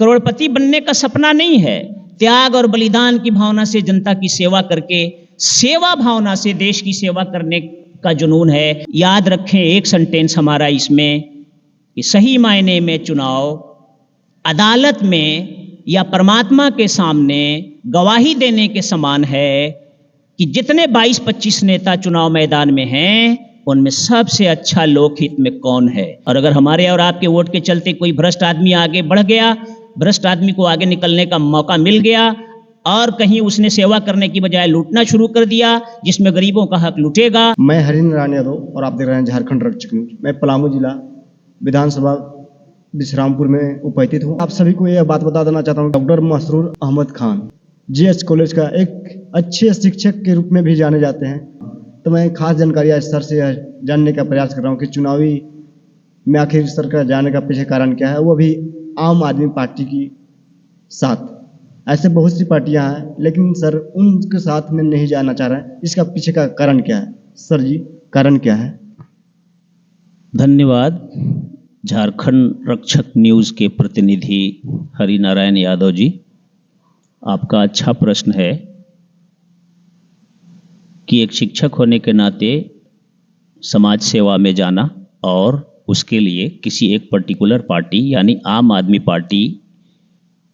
करोड़पति बनने का सपना नहीं है। त्याग और बलिदान की भावना से जनता की सेवा करके, सेवा भावना से देश की सेवा करने का जुनून है। याद रखें एक सेंटेंस हमारा इसमें कि सही मायने में चुनाव अदालत में या परमात्मा के सामने गवाही देने के समान है कि जितने 22-25 नेता चुनाव मैदान में हैं उनमें सबसे अच्छा लोकहित में कौन है। और अगर हमारे और आपके वोट के चलते कोई भ्रष्ट आदमी आगे बढ़ गया, भ्रष्ट आदमी को आगे निकलने का मौका मिल गया और कहीं उसने सेवा करने की बजाय लूटना शुरू कर दिया जिसमें गरीबों का हक लूटेगा। मैं हरिंद्र राण यादव और आप देख रहे हैं झारखंड रक्षक न्यूज। मैं पलामू जिला विधानसभा विश्रामपुर में उपस्थित हूँ। आप सभी को यह बात बता देना चाहता हूँ, doctor Masroor Ahmed Khan GH college का एक अच्छे शिक्षक के रूप में भी जाने जाते हैं। तो मैं खास जानकारी आज सर से जानने का प्रयास कर रहा हूँ कि चुनावी में आखिर सर का जाने का पीछे कारण क्या है। वो भी आम आदमी पार्टी की साथ, ऐसे बहुत सी पार्टियां हैं लेकिन सर उनके साथ में नहीं जाना चाह रहे हैं। इसका पीछे का कारण क्या है सर जी, कारण क्या है? धन्यवाद। झारखंड रक्षक न्यूज़ के प्रतिनिधि हरिनारायण यादव जी, आपका अच्छा प्रश्न है कि एक शिक्षक होने के नाते समाज सेवा में जाना और उसके लिए किसी एक पर्टिकुलर पार्टी यानी आम आदमी पार्टी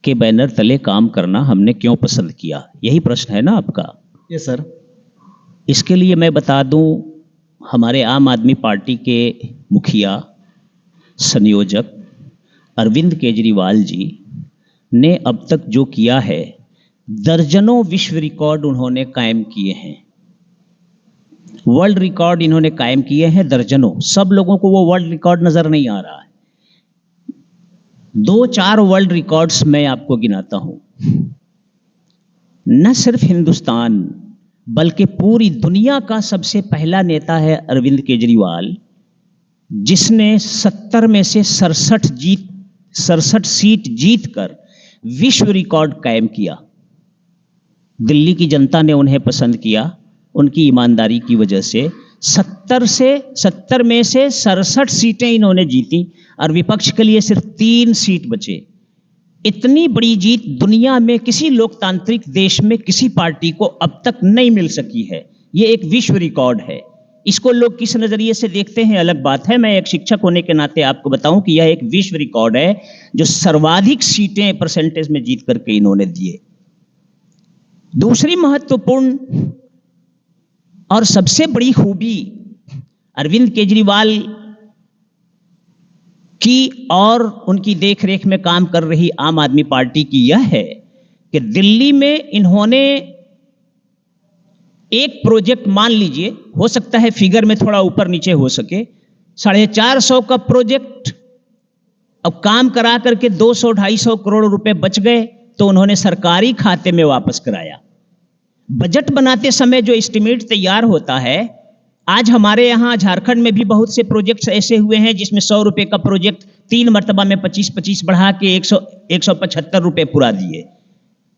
के बैनर तले काम करना हमने क्यों पसंद किया, यही प्रश्न है ना आपका? ये सर, इसके लिए मैं बता दूं, हमारे आम आदमी पार्टी के मुखिया संयोजक अरविंद केजरीवाल जी ने अब तक जो किया है, दर्जनों विश्व रिकॉर्ड उन्होंने कायम किए हैं, वर्ल्ड रिकॉर्ड इन्होंने कायम किए हैं दर्जनों। सब लोगों को वो वर्ल्ड रिकॉर्ड नजर नहीं आ रहा है। 2-4 वर्ल्ड रिकॉर्ड्स मैं आपको गिनाता हूं। न सिर्फ हिंदुस्तान बल्कि पूरी दुनिया का सबसे पहला नेता है अरविंद केजरीवाल, जिसने 70 में से 67 सीट जीतकर विश्व रिकॉर्ड कायम किया। दिल्ली की जनता ने उन्हें पसंद किया उनकी ईमानदारी की वजह से। 70 में से 67 सीटें इन्होंने जीती और विपक्ष के लिए सिर्फ 3 सीट बचे। इतनी बड़ी जीत दुनिया में किसी लोकतांत्रिक देश में किसी पार्टी को अब तक नहीं मिल सकी है। ये एक विश्व रिकॉर्ड है। इसको लोग किस नजरिए से देखते हैं अलग बात है। मैं एक शिक्षक होने के नाते आपको बताऊं कि यह एक विश्व रिकॉर्ड है जो सर्वाधिक सीटें परसेंटेज में जीत करके इन्होंने दिए। दूसरी महत्वपूर्ण और सबसे बड़ी खूबी अरविंद केजरीवाल की और उनकी देखरेख में काम कर रही आम आदमी पार्टी की यह है कि दिल्ली में इन्होंने एक प्रोजेक्ट, मान लीजिए, हो सकता है फिगर में थोड़ा ऊपर नीचे हो सके, 450 का प्रोजेक्ट अब काम करा करके 200-250 करोड़ रुपए बच गए तो उन्होंने सरकारी खाते में वापस कराया। बजट बनाते समय जो एस्टिमेट तैयार होता है, आज हमारे यहाँ झारखंड में भी बहुत से प्रोजेक्ट्स ऐसे हुए हैं जिसमें 100 रुपए का प्रोजेक्ट 3 मरतबा में 25-25 बढ़ा के 175 रुपए पूरा दिए।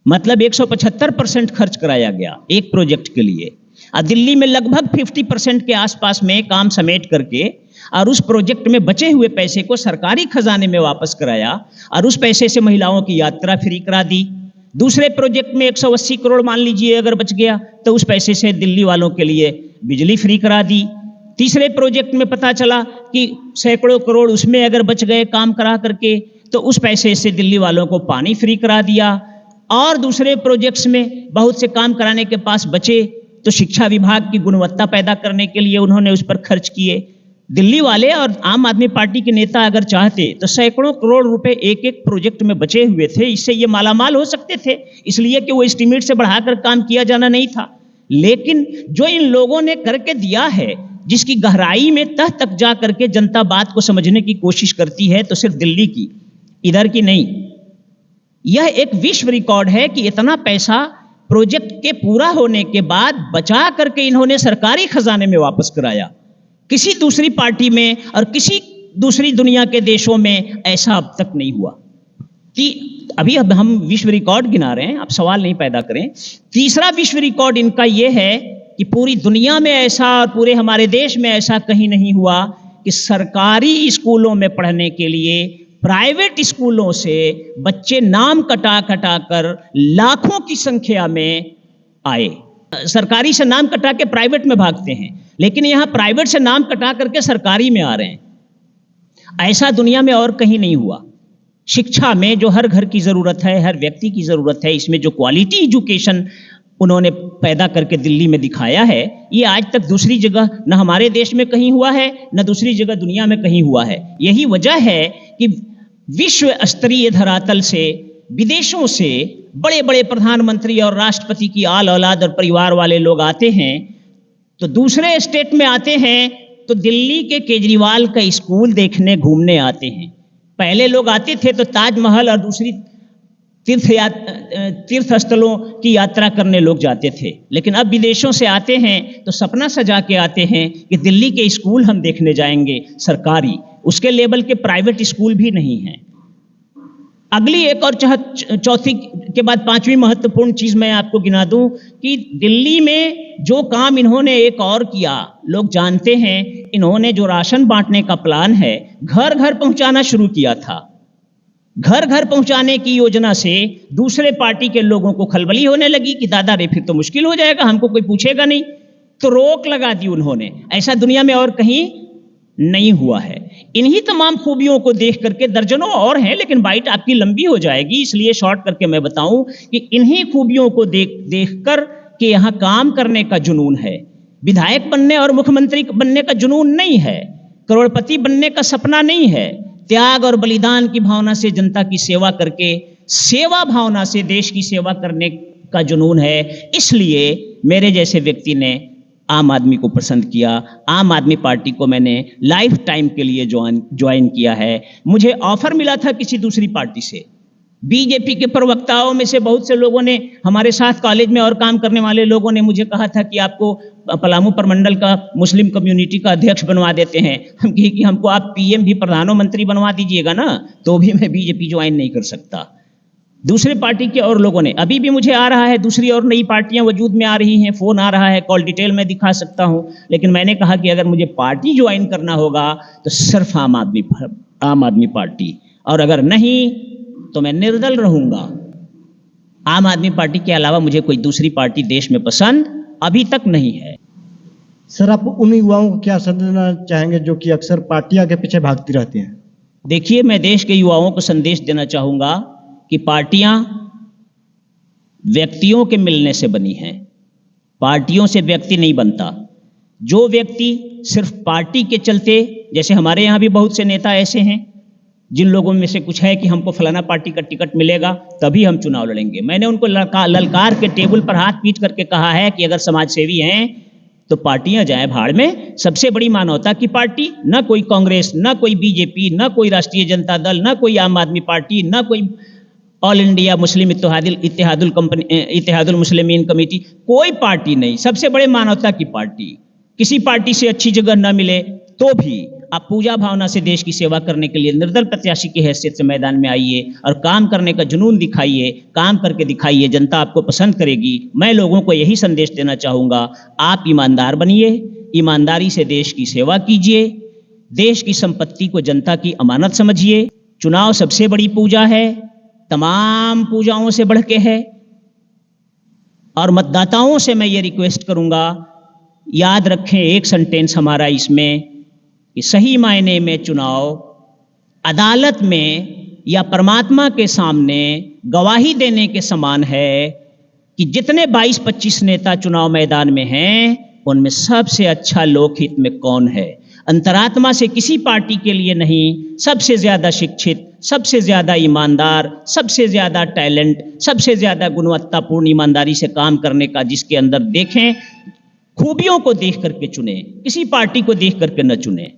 मतलब 175% खर्च कराया गया एक प्रोजेक्ट के लिए। और दिल्ली में लगभग 50% के आसपास में काम समेट करके और उस प्रोजेक्ट में बचे हुए पैसे को सरकारी खजाने में वापस कराया और उस पैसे से महिलाओं की यात्रा फ्री करा दी। दूसरे प्रोजेक्ट में 180 करोड़ मान लीजिए अगर बच गया तो उस पैसे से दिल्ली वालों के लिए बिजली फ्री करा दी। तीसरे प्रोजेक्ट में पता चला कि सैकड़ों करोड़ उसमें अगर बच गए काम करा करके तो उस पैसे से दिल्ली वालों को पानी फ्री करा दिया। और दूसरे प्रोजेक्ट्स में बहुत से काम कराने के पास बचे तो शिक्षा विभाग की गुणवत्ता पैदा करने के लिए उन्होंने उस पर खर्च किए। दिल्ली वाले और आम आदमी पार्टी के नेता अगर चाहते तो सैकड़ों करोड़ रुपए एक एक प्रोजेक्ट में बचे हुए थे। इससे ये मालामाल हो सकते थे, इसलिए कि वो एस्टीमेट से बढ़ाकर काम किया जाना नहीं था। लेकिन जो इन लोगों ने करके दिया है, जिसकी गहराई में तह तक जा करके जनता बात को समझने की कोशिश करती है, तो सिर्फ दिल्ली की, इधर की नहीं। यह एक विश्व रिकॉर्ड है कि इतना पैसा प्रोजेक्ट के पूरा होने के बाद बचा करके इन्होंने सरकारी खजाने में वापस कराया। किसी दूसरी पार्टी में और किसी दूसरी दुनिया के देशों में ऐसा अब तक नहीं हुआ। कि अभी अब हम विश्व रिकॉर्ड गिना रहे हैं, आप सवाल नहीं पैदा करें। तीसरा विश्व रिकॉर्ड इनका यह है कि पूरी दुनिया में ऐसा और पूरे हमारे देश में ऐसा कहीं नहीं हुआ कि सरकारी स्कूलों में पढ़ने के लिए प्राइवेट स्कूलों से बच्चे नाम कटा कटा कर लाखों की संख्या में आए। सरकारी से नाम कटा के प्राइवेट में भागते हैं, लेकिन यहां प्राइवेट से नाम कटा करके सरकारी में आ रहे हैं। ऐसा दुनिया में और कहीं नहीं हुआ। शिक्षा में जो हर घर की जरूरत है, हर व्यक्ति की जरूरत है, इसमें जो क्वालिटी एजुकेशन उन्होंने पैदा करके दिल्ली में दिखाया है, ये आज तक दूसरी जगह न हमारे देश में कहीं हुआ है, न दूसरी जगह दुनिया में कहीं हुआ है। यही वजह है कि विश्व स्तरीय धरातल से, विदेशों से बड़े बड़े प्रधानमंत्री और राष्ट्रपति की आल औलाद और परिवार वाले लोग आते हैं, तो दूसरे स्टेट में आते हैं तो दिल्ली के केजरीवाल का स्कूल देखने घूमने आते हैं। पहले लोग आते थे तो ताजमहल और दूसरी तीर्थ स्थलों की यात्रा करने लोग जाते थे, लेकिन अब विदेशों से आते हैं तो सपना सजा के आते हैं कि दिल्ली के स्कूल हम देखने जाएंगे सरकारी, उसके लेवल के प्राइवेट स्कूल भी नहीं हैं। अगली एक और चौथी के बाद पांचवी महत्वपूर्ण चीज मैं आपको गिना दूं कि दिल्ली में जो काम इन्होंने एक और किया, लोग जानते हैं, इन्होंने जो राशन बांटने का प्लान है, घर घर पहुंचाना शुरू किया था। घर घर पहुंचाने की योजना से दूसरे पार्टी के लोगों को खलबली होने लगी कि दादा रे फिर तो मुश्किल हो जाएगा, हमको कोई पूछेगा नहीं, तो रोक लगा दी उन्होंने। ऐसा दुनिया में और कहीं नहीं हुआ है। इन्हीं तमाम खूबियों को देख करके, दर्जनों और हैं लेकिन बाइट आपकी लंबी हो जाएगी, इसलिए शॉर्ट करके मैं बताऊं कि इन्हीं खूबियों को देख कर कि यहां काम करने का जुनून है। विधायक बनने और मुख्यमंत्री बनने का जुनून नहीं है, करोड़पति बनने का सपना नहीं है। त्याग और बलिदान की भावना से जनता की सेवा करके, सेवा भावना से देश की सेवा करने का जुनून है। इसलिए मेरे जैसे व्यक्ति ने आम आदमी को पसंद किया। आम आदमी पार्टी को मैंने लाइफ टाइम के लिए ज्वाइन किया है। मुझे ऑफर मिला था किसी दूसरी पार्टी से। बीजेपी के प्रवक्ताओं में से बहुत से लोगों ने, हमारे साथ कॉलेज में और काम करने वाले लोगों ने मुझे कहा था कि आपको पलामू प्रमंडल का मुस्लिम कम्युनिटी का अध्यक्ष बनवा देते हैं। हम कहे कि हमको आप पीएम भी, प्रधानमंत्री बनवा दीजिएगा ना, तो भी मैं बीजेपी ज्वाइन नहीं कर सकता। दूसरे पार्टी के और लोगों ने, अभी भी मुझे आ रहा है, दूसरी और नई पार्टियां वजूद में आ रही हैं, फोन आ रहा है, कॉल डिटेल में दिखा सकता हूं, लेकिन मैंने कहा कि अगर मुझे पार्टी ज्वाइन करना होगा तो सिर्फ आम आदमी पार्टी, और अगर नहीं तो मैं निर्दल रहूंगा। आम आदमी पार्टी के अलावा मुझे कोई दूसरी पार्टी देश में पसंद अभी तक नहीं है। सर, आप उन युवाओं को क्या संदेश देना चाहेंगे जो कि अक्सर पार्टियां के पीछे भागती रहती हैं? देखिए, मैं देश के युवाओं को संदेश देना चाहूंगा कि पार्टियां व्यक्तियों के मिलने से बनी हैं, पार्टियों से व्यक्ति नहीं बनता। जो व्यक्ति सिर्फ पार्टी के चलते, जैसे हमारे यहाँ भी बहुत से नेता ऐसे हैं जिन लोगों में से कुछ है कि हमको फलाना पार्टी का टिकट मिलेगा तभी हम चुनाव लड़ेंगे। मैंने उनको ललकार के टेबल पर हाथ पीट करके कहा है कि अगर समाज सेवी हैं तो पार्टियां जाए भाड़ में। सबसे बड़ी मानवता की पार्टी, ना कोई कांग्रेस, ना कोई बीजेपी, ना कोई राष्ट्रीय जनता दल, ना कोई आम आदमी पार्टी, ना कोई all India Muslim Ittehadul Muslimeen committee, कोई पार्टी नहीं। सबसे बड़े मानवता की पार्टी। किसी पार्टी से अच्छी जगह न मिले तो भी आप पूजा भावना से देश की सेवा करने के लिए निर्दल प्रत्याशी की हैसियत से मैदान में आइए और काम करने का जुनून दिखाइए, काम करके दिखाइए, जनता आपको पसंद करेगी। मैं लोगों को यही संदेश देना चाहूँगा, आप ईमानदार बनिए, ईमानदारी से देश की सेवा कीजिए, देश की संपत्ति को जनता की अमानत समझिए। चुनाव सबसे बड़ी पूजा है, तमाम पूजाओं से बढ़ के है। और मतदाताओं से मैं ये रिक्वेस्ट करूँगा, याद रखें एक सेंटेंस हमारा इसमें कि सही मायने में चुनाव अदालत में या परमात्मा के सामने गवाही देने के समान है कि जितने 22-25 नेता चुनाव मैदान में हैं उनमें सबसे अच्छा लोकहित में कौन है। अंतरात्मा से किसी पार्टी के लिए नहीं, सबसे ज्यादा शिक्षित, सबसे ज्यादा ईमानदार, सबसे ज्यादा टैलेंट, सबसे ज्यादा गुणवत्तापूर्ण ईमानदारी से काम करने का जिसके अंदर देखें, खूबियों को देख करके चुने, किसी पार्टी को देख करके न चुने।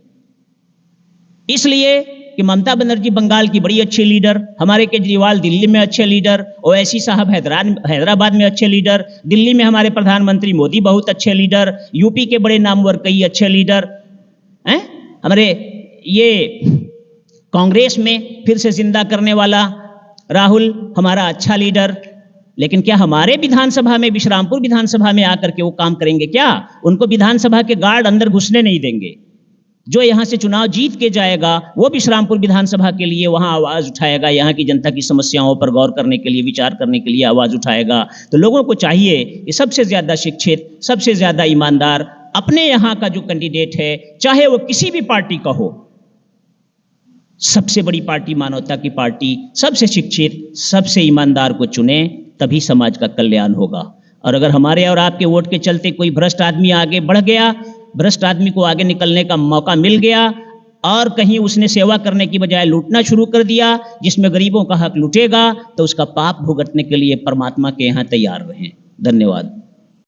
इसलिए कि ममता बनर्जी बंगाल की बड़ी अच्छी लीडर, हमारे केजरीवाल दिल्ली में अच्छे लीडर, ओवैसी साहब हैदराबाद में अच्छे लीडर, दिल्ली में हमारे प्रधानमंत्री मोदी बहुत अच्छे लीडर, यूपी के बड़े नामवर कई अच्छे लीडर हैं, हमारे ये कांग्रेस में फिर से जिंदा करने वाला राहुल हमारा अच्छा लीडर। लेकिन क्या हमारे विधानसभा में, विश्रामपुर विधानसभा में आकर के वो काम करेंगे क्या? उनको विधानसभा के गार्ड अंदर घुसने नहीं देंगे। जो यहाँ से चुनाव जीत के जाएगा वो विश्रामपुर विधानसभा के लिए वहाँ आवाज उठाएगा, यहाँ की जनता की समस्याओं पर गौर करने के लिए, विचार करने के लिए आवाज उठाएगा। तो लोगों को चाहिए कि सबसे ज्यादा शिक्षित, सबसे ज्यादा ईमानदार अपने यहाँ का जो कैंडिडेट है, चाहे वो किसी भी पार्टी का हो, सबसे बड़ी पार्टी मानवता की पार्टी, सबसे शिक्षित, सबसे ईमानदार को चुने, तभी समाज का कल्याण होगा। और अगर हमारे और आपके वोट के चलते कोई भ्रष्ट आदमी आगे बढ़ गया, भ्रष्ट आदमी को आगे निकलने का मौका मिल गया और कहीं उसने सेवा करने की बजाय लूटना शुरू कर दिया, जिसमें गरीबों का हक लूटेगा, तो उसका पाप भुगतने के लिए परमात्मा के यहाँ तैयार रहें। धन्यवाद।